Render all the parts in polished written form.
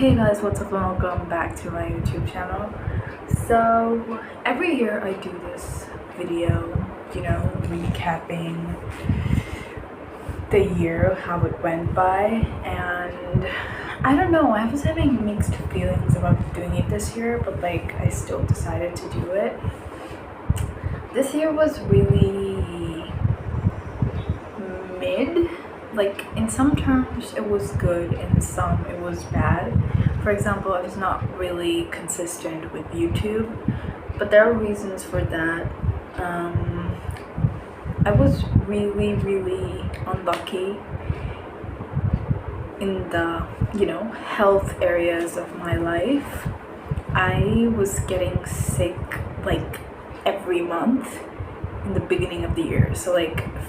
Hey guys, what's up and welcome back to my YouTube channel. So every year I do this video, recapping the year, how it went by, and I don't know, I was having mixed feelings about doing it this year, but I still decided to do it. This year was really mid. In some terms it was good, in some it was bad. For example, I was not really consistent with YouTube, but there are reasons for that. I was really unlucky in the health areas of my life. I was getting sick every month in the beginning of the year, so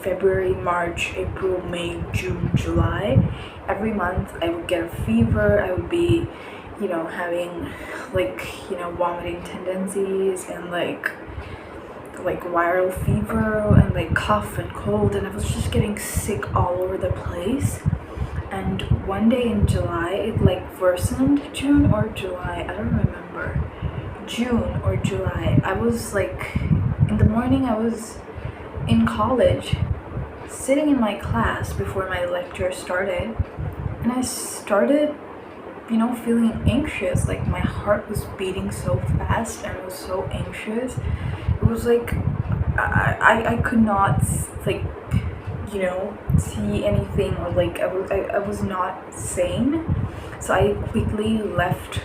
February, March, April, May, June, July, every month I would get a fever. I would be having vomiting tendencies and viral fever and cough and cold, and I was just getting sick all over the place. And one day in July it worsened. June or July, I don't remember. June or July, I was in the morning, I was in college sitting in my class before my lecture started, and I started feeling anxious. My heart was beating so fast and I was so anxious. It was I could not see anything, or I was not sane. So I quickly left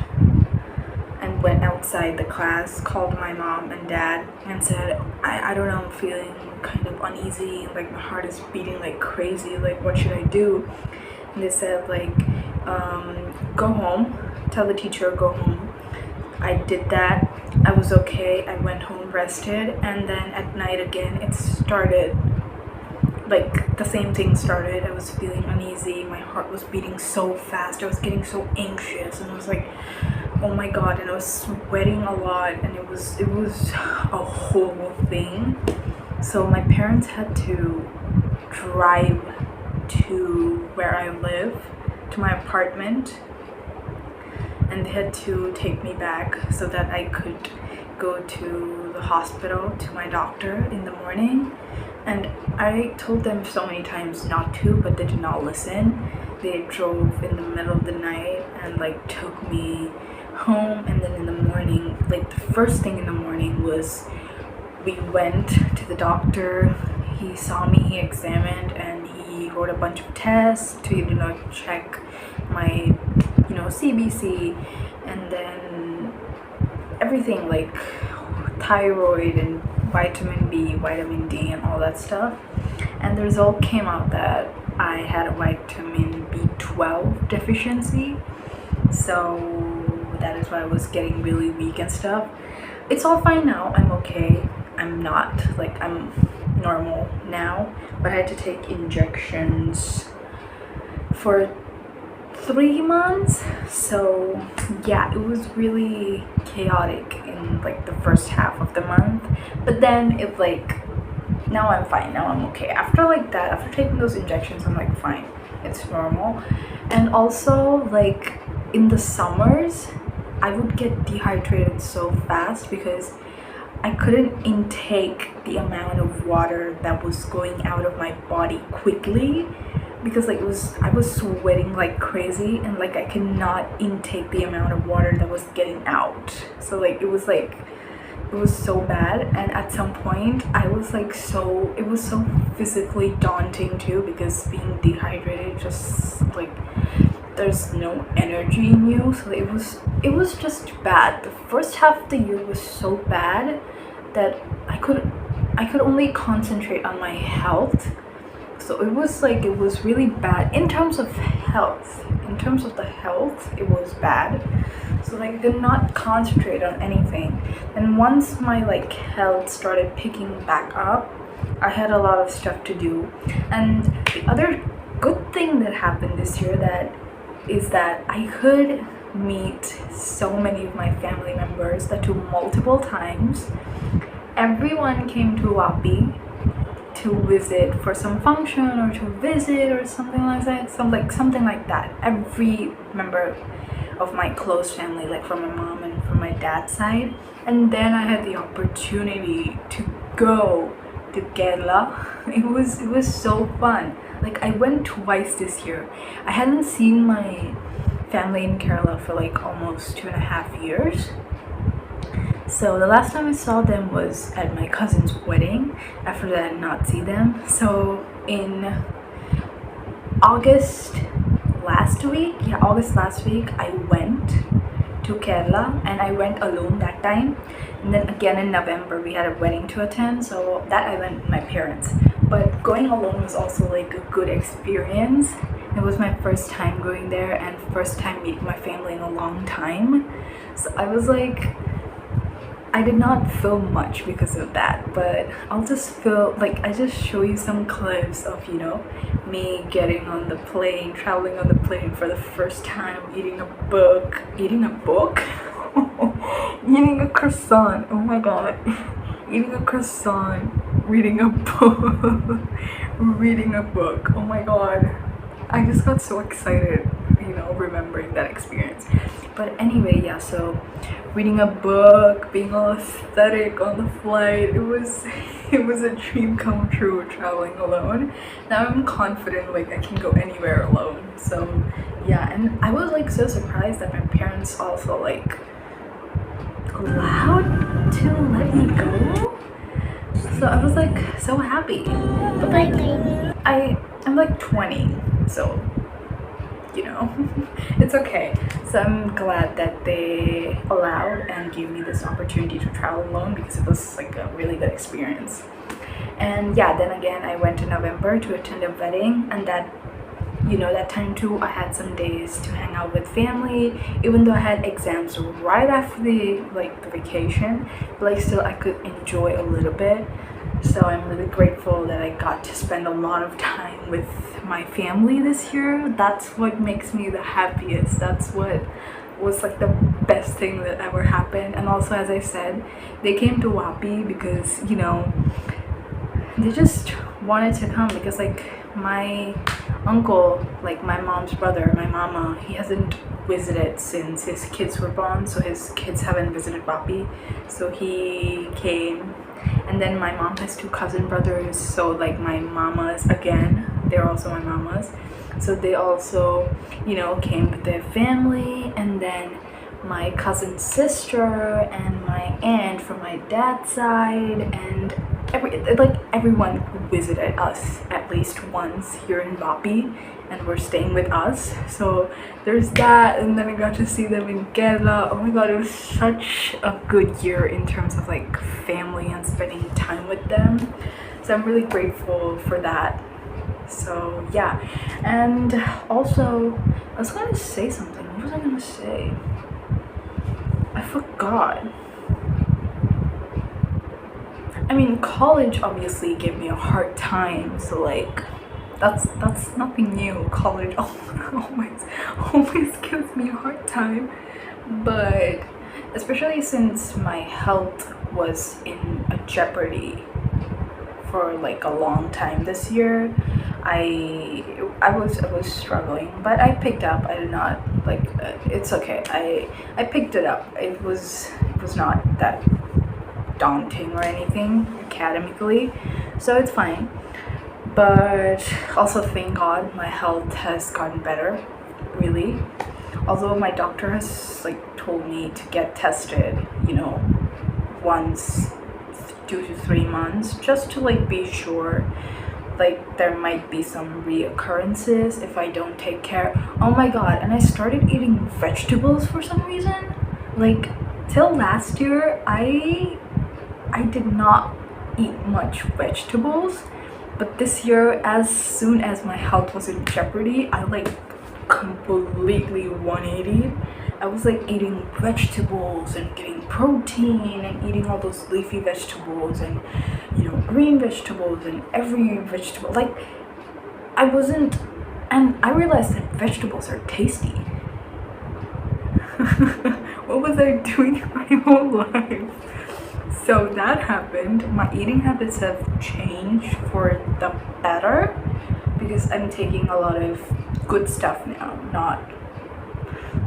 and went outside the class, called my mom and dad and said, I don't know, I'm feeling kind of uneasy, my heart is beating like crazy, what should I do? And they said go home, tell the teacher, go home. I did that. I was okay. I went home, rested, and then at night again it started. The same thing started. I was feeling uneasy, my heart was beating so fast, I was getting so anxious, and I was oh my god, and I was sweating a lot, and it was a whole thing. So my parents had to drive to where I live, to my apartment, and they had to take me back so that I could go to the hospital, to my doctor in the morning. And I told them so many times not to, but they did not listen. They drove in the middle of the night and took me home. And then in the morning, the first thing in the morning was we went to the doctor. He saw me, he examined, and he wrote a bunch of tests to check my CBC, and then everything thyroid and vitamin B, vitamin D, and all that stuff. And the result came out that I had a vitamin B12 deficiency. So that is why I was getting really weak and stuff. It's all fine now. I'm okay. I'm not I'm normal now, but I had to take injections for 3 months. So yeah, it was really chaotic in the first half of the month, but then it now I'm fine, now I'm okay. After that, after taking those injections, I'm fine, it's normal. And also in the summers I would get dehydrated so fast because I couldn't intake the amount of water that was going out of my body quickly, because I was sweating like crazy, and I cannot intake the amount of water that was getting out. So it was so bad. And at some point I was it was so physically daunting too, because being dehydrated, just there's no energy in you. So it was just bad. The first half of the year was so bad that I could only concentrate on my health. So it was really bad in terms of health. In terms of the health, it was bad. So I did not concentrate on anything. And once my health started picking back up, I had a lot of stuff to do. And the other good thing that happened this year is that I could meet so many of my family members that took multiple times. Everyone came to Wapi to visit for some function, or to visit or something like that. Something like that. Every member of my close family, like from my mom and from my dad's side. And then I had the opportunity to go to Kerala. It was so fun. Like I went twice this year. I hadn't seen my family in Kerala for like almost 2.5 years. So the last time I saw them was at my cousin's wedding. After that, I did not see them. So in August August last week, I went to Kerala and I went alone that time. And then again in November, we had a wedding to attend. So that I went with my parents. But going alone was also like a good experience. It was my first time going there and first time meeting my family in a long time. So I was like, I did not film much because of that, but I'll just I just show you some clips of, me getting on the plane, traveling on the plane for the first time, eating a book, eating a croissant, oh my god, eating a croissant, reading a book, reading a book, oh my god, I just got so excited, remembering that experience. But anyway, yeah, so reading a book, being all aesthetic on the flight, it was a dream come true traveling alone. Now I'm confident like I can go anywhere alone. So yeah, and I was like so surprised that my parents also like allowed to let me go. So I was like so happy. But like I'm like 20, so it's okay. So I'm glad that they allowed and gave me this opportunity to travel alone because it was like a really good experience. And yeah, then again I went in November to attend a wedding, and that time too I had some days to hang out with family, even though I had exams right after the vacation, but like still I could enjoy a little bit. So I'm really grateful that I got to spend a lot of time with my family this year. That's what makes me the happiest. That's what was like the best thing that ever happened. And also, as I said, they came to Wapi because they just wanted to come because like my uncle, like my mom's brother, my mama, he hasn't visited since his kids were born, so his kids haven't visited Wapi, so he came. And then my mom has two cousin brothers, so like my mamas, again, they're also my mamas, so they also came with their family. And then my cousin's sister and my aunt from my dad's side, and everyone visited us at least once here in Vapi and were staying with us. So there's that. And then I got to see them in Kerala. Oh my god, it was such a good year in terms of like family and spending time with them. So I'm really grateful for that. So yeah, and also I was gonna say something. What was I gonna say? I forgot. I mean, college obviously gave me a hard time, so like that's nothing new. College always gives me a hard time, but especially since my health was in a jeopardy for like a long time this year, I was struggling, but I picked up. I did not it's okay. I picked it up. It was not that daunting or anything academically, so it's fine. But also thank god my health has gotten better, really. Although my doctor has told me to get tested once 2 to 3 months, just to be sure there might be some reoccurrences if I don't take care. Oh my god, and I started eating vegetables for some reason. Till last year I did not eat much vegetables, but this year, as soon as my health was in jeopardy, I completely 180. I was eating vegetables and getting protein and eating all those leafy vegetables and green vegetables and every vegetable. I wasn't, and I realized that vegetables are tasty. What was I doing my whole life? So that happened. My eating habits have changed for the better because I'm taking a lot of good stuff now, not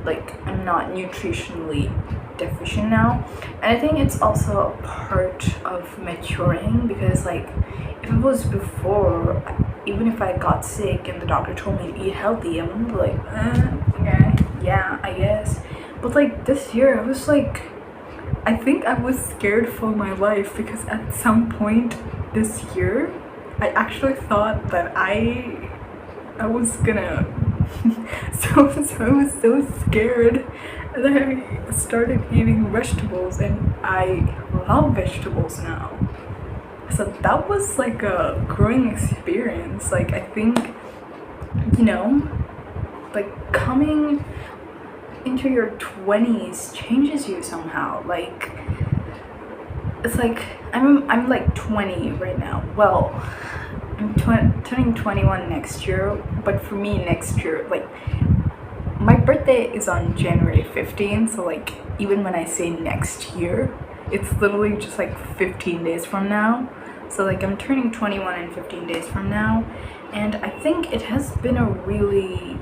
like I'm not nutritionally deficient now. And I think it's also a part of maturing, because like if it was before, even if I got sick and the doctor told me to eat healthy, I'm like, okay, yeah, I guess. But like this year, I was like, I think I was scared for my life, because at some point this year, I actually thought that I was gonna so I was so scared, and then I started eating vegetables, and I love vegetables now. So that was like a growing experience. Like I think, you know, like coming into your 20s changes you somehow. Like it's like I'm like 20 right now. Well, I'm turning 21 next year, but for me next year, like my birthday is on January 15th, so like even when I say next year, it's literally just like 15 days from now. So like I'm turning 21 in 15 days from now, and I think it has been a really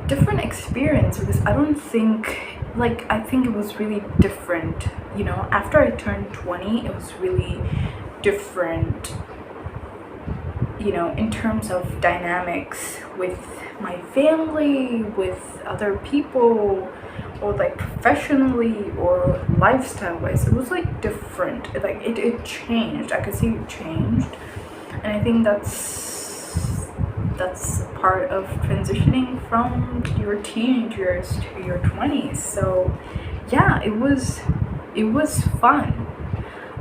different experience, because I don't think, like I think it was really different, you know, after I turned 20, it was really different, you know, in terms of dynamics with my family, with other people, or like professionally or lifestyle wise. It was like different. It changed. I could see it changed. And I think that's part of transitioning from your teenage years to your 20s. So yeah, it was fun.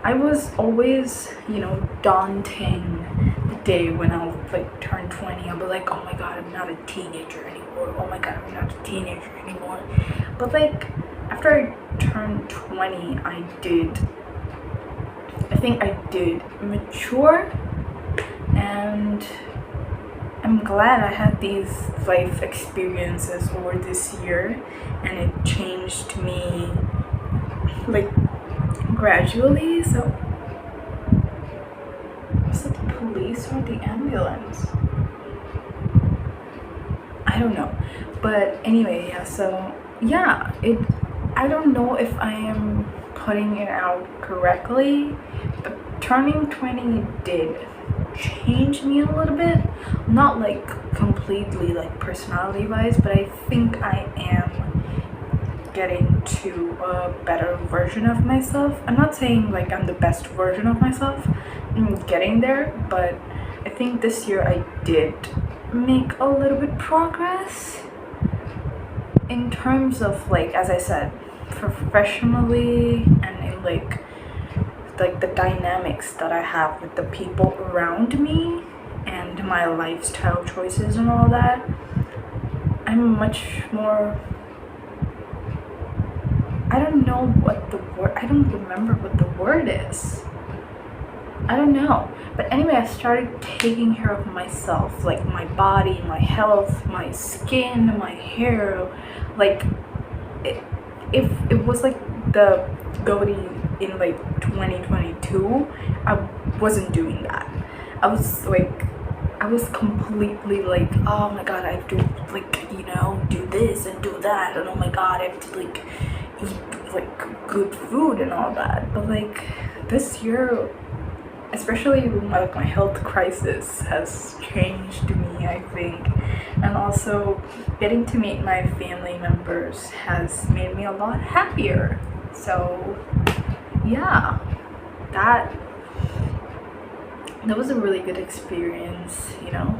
I was always, you know, daunting the day when I'll like turn 20. I'll be like, oh my god, I'm not a teenager anymore. Oh my god, I'm not a teenager anymore. But like after I turned 20, I think I did mature, and I'm glad I had these life experiences over this year, and it changed me like gradually. So was it the police or the ambulance? I don't know. But anyway, yeah, so yeah, I don't know if I am putting it out correctly, but turning 20 did change me a little bit. Not like completely like personality wise, but I think I am getting to a better version of myself. I'm not saying like I'm the best version of myself. I'm getting there, but I think this year I did make a little bit progress in terms of, like, as I said, professionally, and in like the dynamics that I have with the people around me and my lifestyle choices and all that. I'm much more, I don't know what the word, I don't remember what the word is. I don't know. But anyway, I started taking care of myself, like my body, my health, my skin, my hair. Like, if it was like the goatee in like 2022, I wasn't doing that. I was completely like, oh my god, I have to like, you know, do this and do that, and oh my god, I have to like eat like good food and all that. But like this year, especially like my health crisis has changed me, I think, and also getting to meet my family members has made me a lot happier. So yeah, that was a really good experience, you know.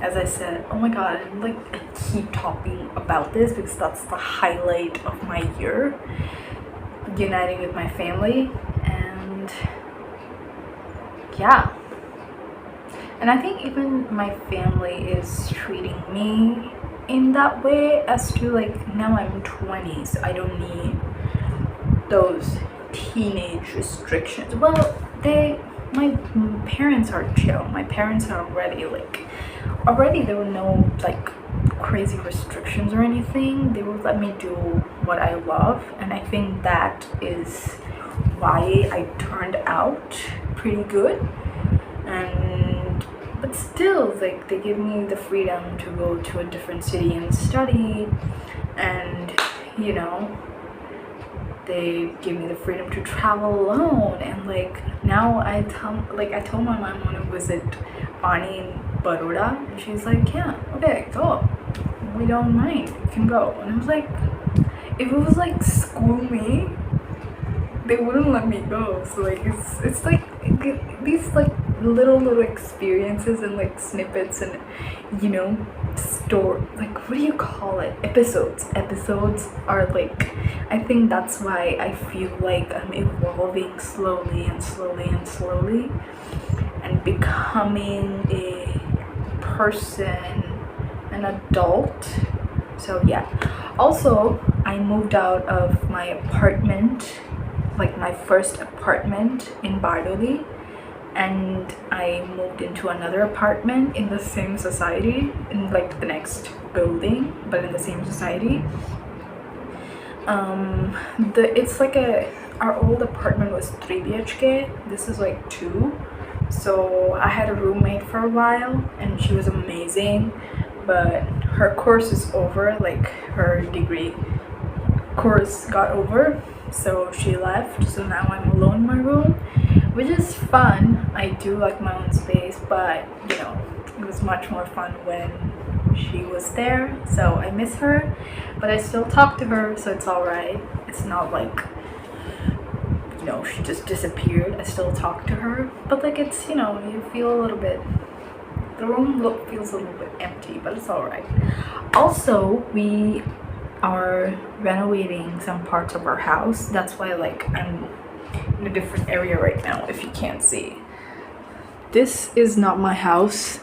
As I said, oh my god, like I keep talking about this because that's the highlight of my year, uniting with my family. And yeah, and I think even my family is treating me in that way, as to like, now I'm 20, so I don't need those teenage restrictions. Well, my parents are chill. My parents are already there were no like crazy restrictions or anything. They would let me do what I love, and I think that is why I turned out pretty good. And but still, like, they give me the freedom to go to a different city and study, and you know, they give me the freedom to travel alone. And like now I told my mom I want to visit Pani in Baroda, and she's like, yeah, okay, go, we don't mind, you can go. And I was like, if it was like school me, they wouldn't let me go. So like it's like these like little experiences and like snippets and, you know, like, what do you call it, episodes are like, I think that's why I feel like I'm evolving slowly and becoming a person, an adult. So yeah, also I moved out of my apartment, like my first apartment in Bardoli, and I moved into another apartment in the same society, in like the next building, but in the same society. It's like our old apartment was 3 BHK, this is like 2. So I had a roommate for a while and she was amazing, but her course is over, like her degree course got over, so she left. So now I'm alone in my room, which is fun. I do like my own space, but you know, it was much more fun when she was there. So I miss her, but I still talk to her, so it's all right. It's not like, you know, she just disappeared. I still talk to her, but like, it's, you know, you feel a little bit, the room feels a little bit empty, but it's all right. Also, we are renovating some parts of our house. That's why like I'm in a different area right now, if you can't see. This is not my house.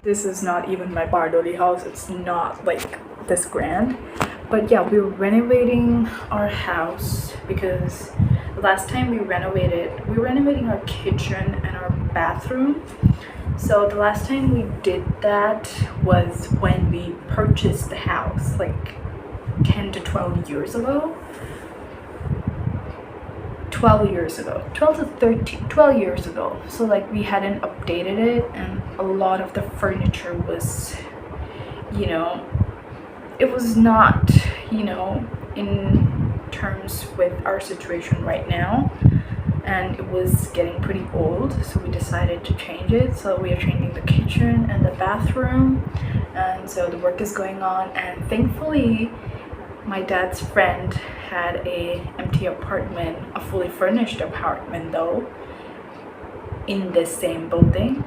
This is not even my Bardoli house. It's not like this grand. But yeah, we're renovating our house because the last time we were renovating our kitchen and our bathroom. So the last time we did that was when we purchased the house, like 10 to 12 years ago. 12 years ago, 12 to 13, 12 years ago. So like we hadn't updated it, and a lot of the furniture was, you know, it was not, you know, in terms with our situation right now, and it was getting pretty old, so we decided to change it. So we are changing the kitchen and the bathroom, and so the work is going on. And thankfully my dad's friend had a empty apartment, a fully furnished apartment though, in this same building.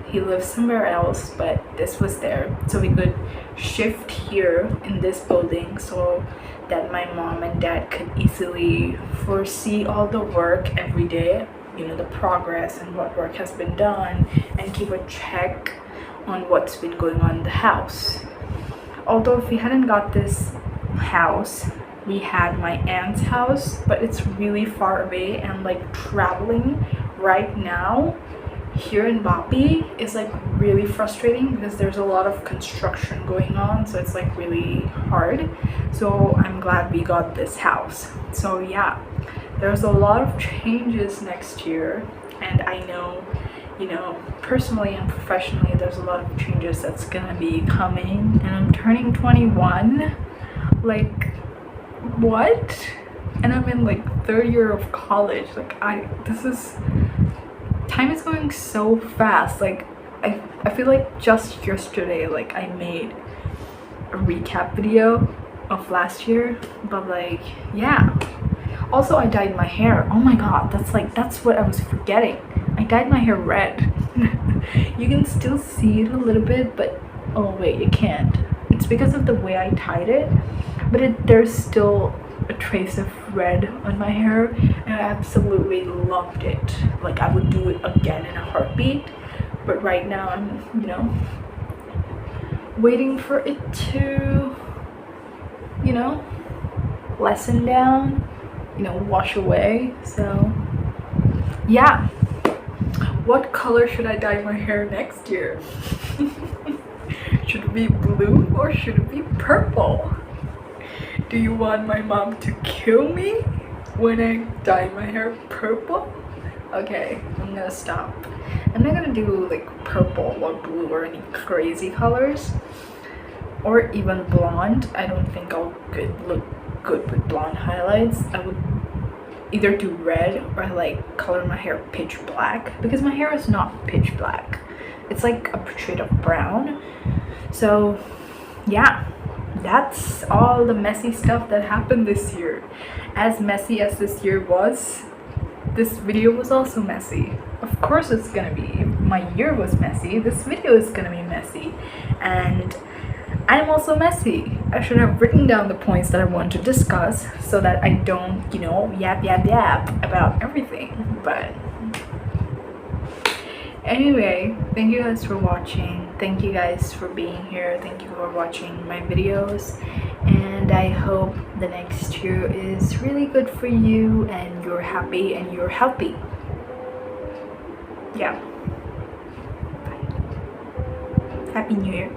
He lives somewhere else, but this was there, so we could shift here in this building so that my mom and dad could easily foresee all the work every day, you know, the progress and what work has been done, and keep a check on what's been going on in the house. Although if we hadn't got this house, we had my aunt's house, but it's really far away, and like traveling right now here in Bapi is like really frustrating because there's a lot of construction going on, so it's like really hard. So I'm glad we got this house. So yeah, there's a lot of changes next year, and I know, you know, personally and professionally there's a lot of changes that's gonna be coming. And I'm turning 21, like what? And I'm in like 3rd year of college. Like time is going so fast. Like I feel like just yesterday, like I made a recap video of last year, but like yeah. Also, I dyed my hair. Oh my god, that's what I was forgetting. I dyed my hair red. You can still see it a little bit, but oh wait, you can't. It's because of the way I tied it, but there's still a trace of red on my hair, and I absolutely loved it. Like I would do it again in a heartbeat, but right now I'm, you know, waiting for it to, you know, lessen down, you know, wash away. So yeah, what color should I dye my hair next year? Should it be blue or should it be purple? Do you want my mom to kill me when I dye my hair purple? Okay, I'm gonna stop. I'm not gonna do like purple or blue or any crazy colors. or even blonde. I don't think I'll look good with blonde highlights. I would either do red or like color my hair pitch black, because my hair is not pitch black, it's like a shade of brown. So yeah, that's all the messy stuff that happened this year. As messy as this year was, this video was also messy. Of course it's gonna be. If my year was messy, this video is gonna be messy. And I'm also messy. I should have written down the points that I want to discuss so that I don't, you know, yap about everything. But anyway, thank you guys for watching. Thank you guys for being here. Thank you for watching my videos. And I hope the next year is really good for you and you're happy and you're healthy. Yeah. Bye. Happy New Year.